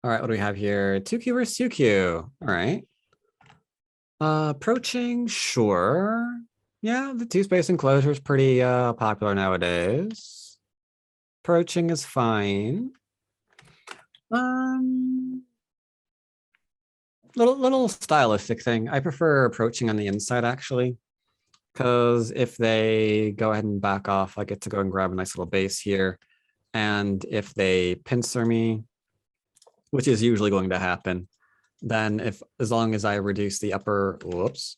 All right, what do we have here? 2Q versus 2Q. All right. Approaching, sure. Yeah, the two-space enclosure is pretty popular nowadays. Approaching is fine. Little stylistic thing. I prefer approaching on the inside actually, because if they go ahead and back off, I get to go and grab a nice little base here. And if they pincer me, which is usually going to happen, then as long as I reduce the upper, whoops.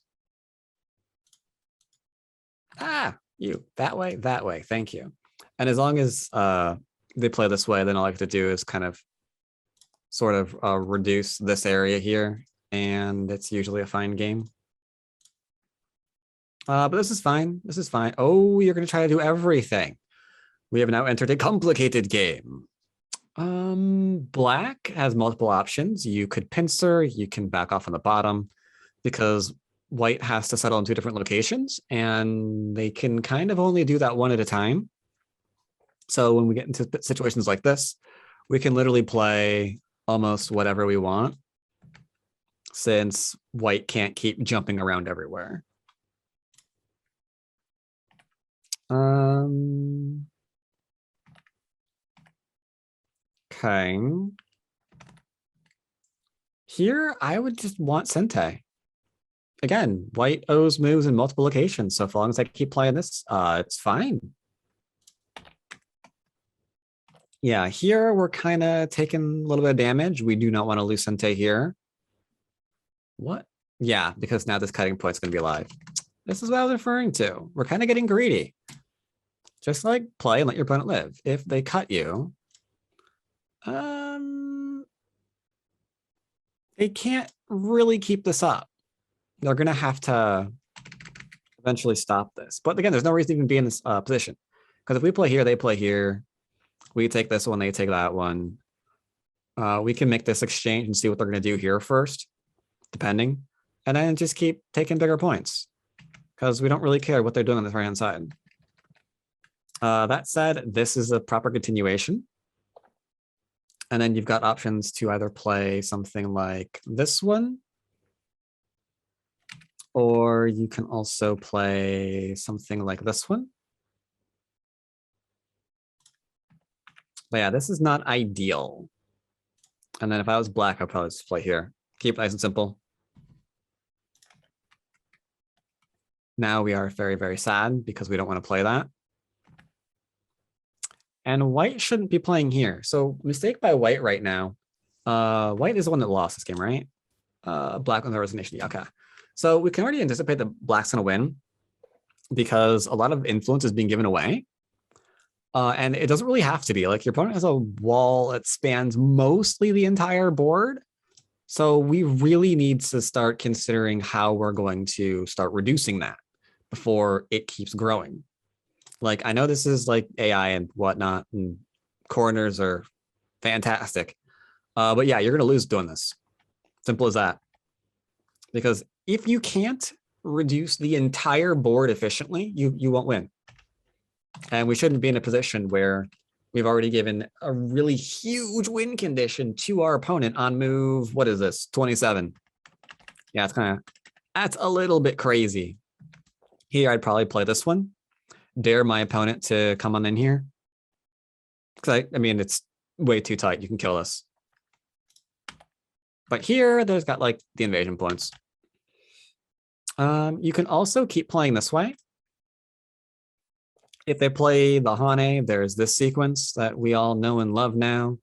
You, that way, thank you. And as long as they play this way, then all I have to do is kind of sort of reduce this area here, and it's usually a fine game. But this is fine. This is fine. Oh, you're going to try to do everything. We have now entered a complicated game. Black has multiple options. You could pincer, you can back off on the bottom, because white has to settle in two different locations, and they can kind of only do that one at a time. So when we get into situations like this, we can literally play almost whatever we want, since white can't keep jumping around everywhere. Okay. Here, I would just want Sente. Again, white owes moves in multiple locations, so as long as I keep playing this, it's fine. Yeah, here we're kind of taking a little bit of damage. We do not want to lose Sente here. What? Yeah, because now this cutting point's going to be alive. This is what I was referring to. We're kind of getting greedy. Just like play and let your opponent live. If they cut you, they can't really keep this up. They're going to have to eventually stop this. But again, there's no reason to even be in this position. Because if we play here, they play here. We take this one, they take that one. We can make this exchange and see what they're going to do here first, depending. And then just keep taking bigger points, because we don't really care what they're doing on this right-hand side. That said, this is a proper continuation. And then you've got options to either play something like this one, or you can also play something like this one. But yeah, this is not ideal. And then if I was black, I'd probably just play here. Keep it nice and simple. Now we are very, very sad because we don't want to play that. And white shouldn't be playing here. So mistake by white right now. White is the one that lost this game, right? Black on the resignation. Okay. So we can already anticipate that black's going to win, because a lot of influence is being given away. And it doesn't really have to be. Like, your opponent has a wall that spans mostly the entire board. So we really need to start considering how we're going to start reducing that before it keeps growing. Like, I know this is like AI and whatnot, and corners are fantastic. But yeah, you're going to lose doing this. Simple as that. Because if you can't reduce the entire board efficiently, you won't win. And we shouldn't be in a position where we've already given a really huge win condition to our opponent on move, what is this, 27. Yeah, that's a little bit crazy. Here, I'd probably play this one. Dare my opponent to come on in here. Because I mean, it's way too tight. You can kill us. But here, there's got like the invasion points. You can also keep playing this way. If they play the Hane, there's this sequence that we all know and love now.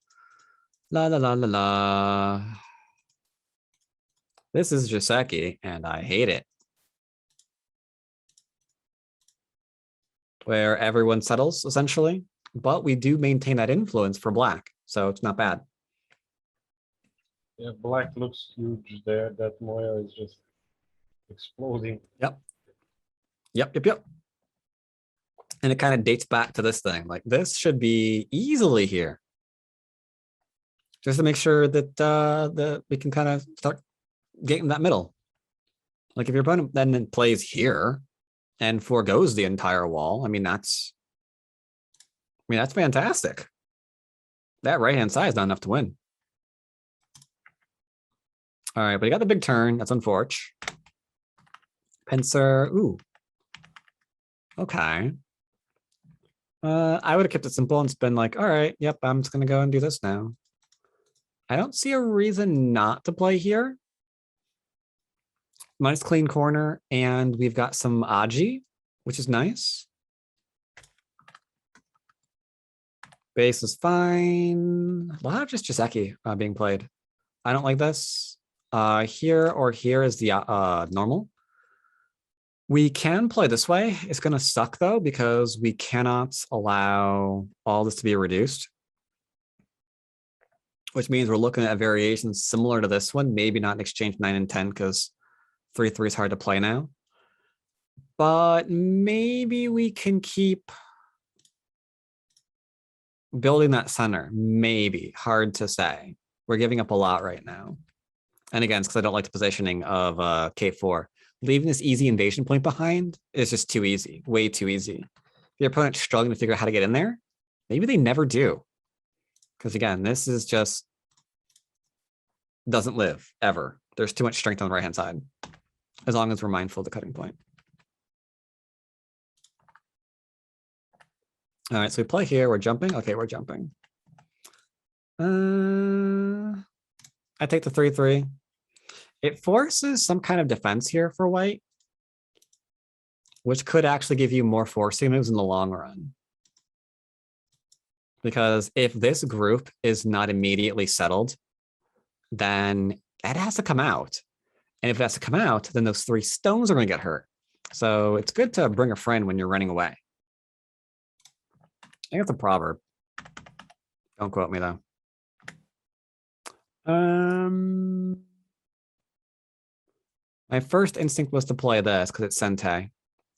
La la la la la. This is Joseki, and I hate it. Where everyone settles, essentially. But we do maintain that influence for black, so it's not bad. Yeah, black looks huge there. That Moya is just exploding. Yep. And it kind of dates back to this thing. Like, this should be easily here. Just to make sure that we can kind of start getting that middle. Like, if your opponent then plays here and forgoes the entire wall, I mean, that's fantastic. That right-hand side is not enough to win. All right, but he got the big turn. That's unfortunate. Pincer. Ooh. Okay. I would have kept it simple and been like, all right, yep, I'm just gonna go and do this now. I don't see a reason not to play here. Nice clean corner, and we've got some Aji, which is nice. Base is fine. A lot of just Joseki being played. I don't like this. Here or here is the normal. We can play this way. It's going to suck though, because we cannot allow all this to be reduced, which means we're looking at variations similar to this one, maybe not in exchange 9 and 10 because 3-3 is hard to play now. But maybe we can keep building that center. Maybe. Hard to say. We're giving up a lot right now. And again, it's because I don't like the positioning of K4. Leaving this easy invasion point behind is just too easy. Way too easy. If your opponent's struggling to figure out how to get in there, maybe they never do. Because again, this is just doesn't live ever. There's too much strength on the right-hand side. As long as we're mindful of the cutting point. All right, so we play here. We're jumping. Okay, we're jumping. I take the 3-3. It forces some kind of defense here for white, which could actually give you more forcing moves in the long run. Because if this group is not immediately settled, then that has to come out. And if it has to come out, then those 3 stones are going to get hurt. So it's good to bring a friend when you're running away. I think it's a proverb. Don't quote me though. My first instinct was to play this because it's Sente.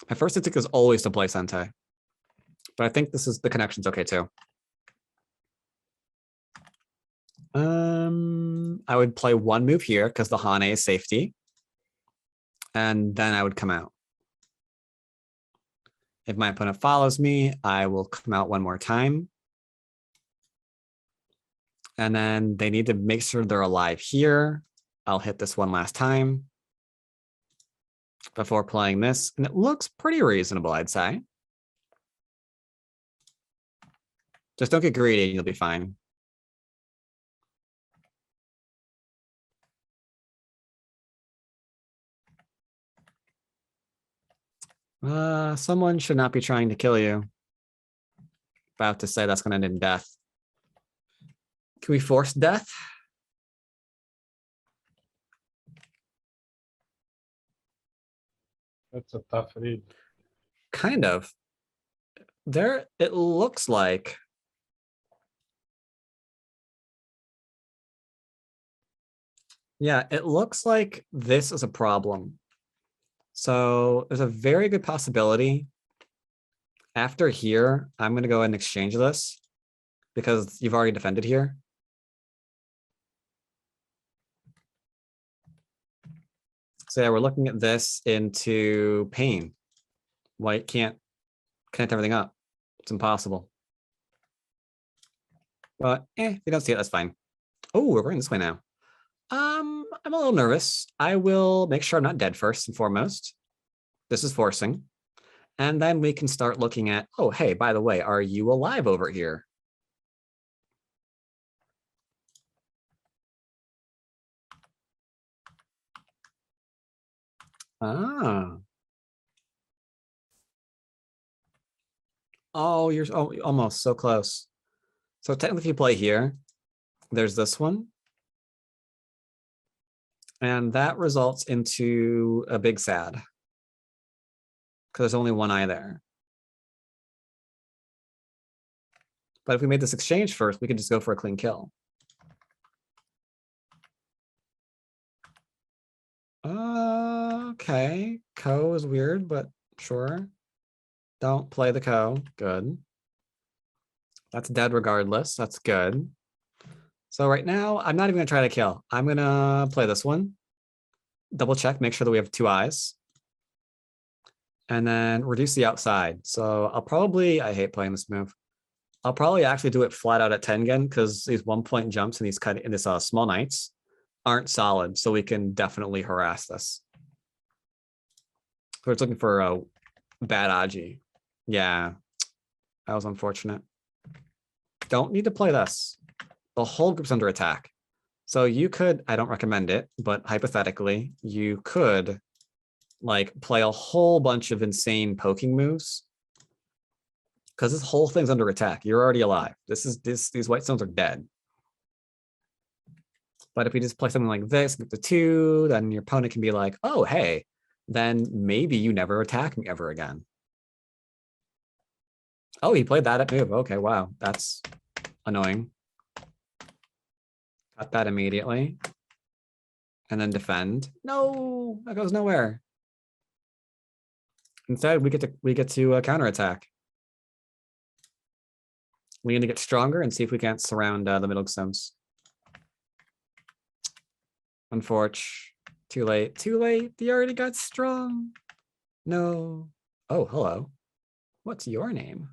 My first instinct is always to play Sente. But I think this is the connection's okay too. I would play one move here because the Hane is safety. And then I would come out. If my opponent follows me, I will come out one more time. And then they need to make sure they're alive here. I'll hit this one last time before playing this. And it looks pretty reasonable, I'd say. Just don't get greedy and you'll be fine. Someone should not be trying to kill you. About to say that's going to end in death. Can we force death? That's a tough read. Kind of. There, it looks like. Yeah, it looks like this is a problem. So there's a very good possibility. After here, I'm going to go ahead and exchange this because you've already defended here. So yeah, we're looking at this into pain. White can't connect everything up. It's impossible. But if you don't see it, that's fine. Oh, we're going this way now. I'm a little nervous. I will make sure I'm not dead first and foremost. This is forcing. And then we can start looking at, oh, hey, by the way, are you alive over here? Ah. Oh, you're almost so close. So technically if you play here, there's this one. And that results into a big sad. Because there's only one eye there. But if we made this exchange first, we could just go for a clean kill. Okay, Ko is weird, but sure. Don't play the Ko. Good. That's dead regardless. That's good. So right now, I'm not even going to try to kill. I'm going to play this one. Double check, make sure that we have 2 eyes. And then reduce the outside. So I'll probably, I hate playing this move. I'll probably actually do it flat out at 10 again because these 1-point jumps and these cut in this small knights aren't solid, so we can definitely harass this. So it's looking for a bad Aji. Yeah, that was unfortunate. Don't need to play this. The whole group's under attack. So you could, I don't recommend it, but hypothetically, you could like play a whole bunch of insane poking moves. Because this whole thing's under attack. You're already alive. These white stones are dead. But if you just play something like this, get the 2, then your opponent can be like, oh, hey, then maybe you never attack me ever again. Oh, he played that move. Okay, wow, that's annoying. Cut that immediately. And then defend. No, that goes nowhere. Instead, we get to counterattack. We need to get stronger and see if we can't surround the middle stones. Unfortunately, too late. Too late. They already got strong. No. Oh, hello. What's your name?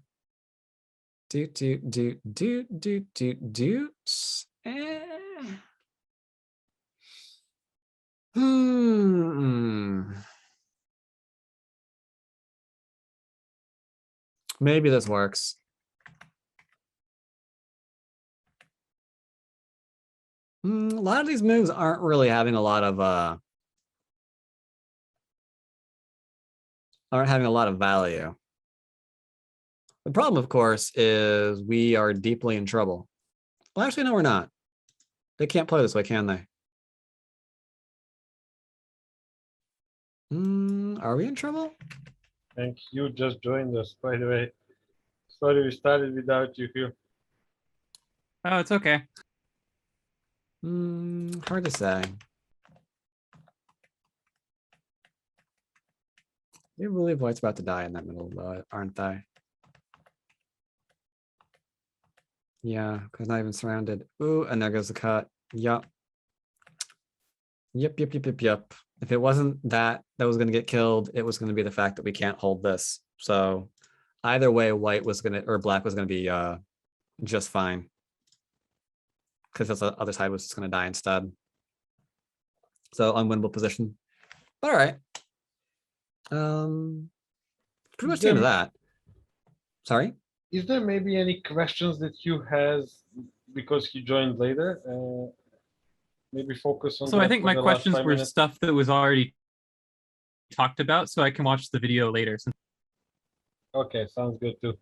Do. Maybe this works. A lot of these moves aren't really having a lot of value. The problem, of course, is we are deeply in trouble. Well, actually, no, we're not. They can't play this way, can they? Are we in trouble? Thank you. Just joined us, by the way. Sorry we started without you here. Oh, it's okay. Hard to say. They believe White's about to die in that middle, aren't they? Yeah, because not even surrounded. Ooh, and there goes the cut. Yup. Yep. If it wasn't that was going to get killed, it was going to be the fact that we can't hold this. So either way, white was going to, or black was going to be just fine. Because the other side was just going to die instead. So unwinnable position. But all right. Pretty much the end of that. Sorry? Is there maybe any questions that you has because you joined later? Maybe focus on. So I think for my the last questions 5 were minutes. stuff that was already talked about, so I can watch the video later. Okay, sounds good too.